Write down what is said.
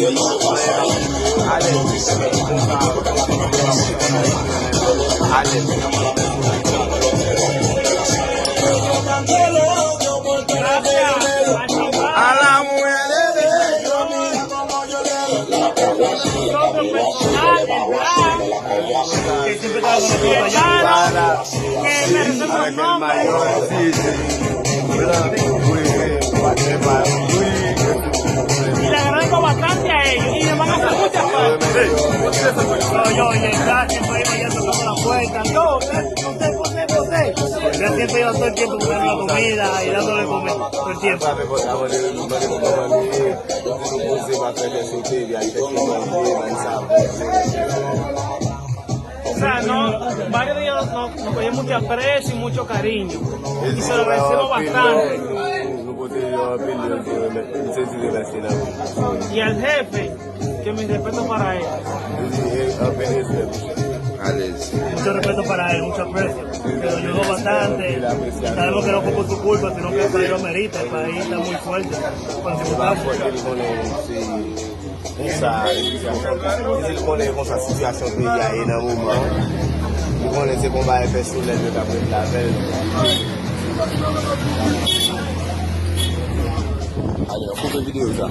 A la mujer de que siempre estaba con la que me resuelva el mayor, y le agradezco bastante a ellos y le van a hacer muchas cosas. Yo y el gas siempre iba ya tocando la puerta, no, José. Yo siempre iba todo el tiempo buscando la comida y dándole comer todo el tiempo. O sea, varios de ellos nos cogían mucho aprecio y mucho cariño. Y se lo agradecemos bastante. Y al jefe, que mi respeto para él. Mucho respeto para él, mucho aprecio. Que nos ayudó bastante. Y sabemos que no fue por su culpa, sino que el país lo merita. El país está muy fuerte. Il connaît comme sa situation pays a énormément. Il connaît ses combats personnels de la veille. Allez, on coupe la vidéo ça.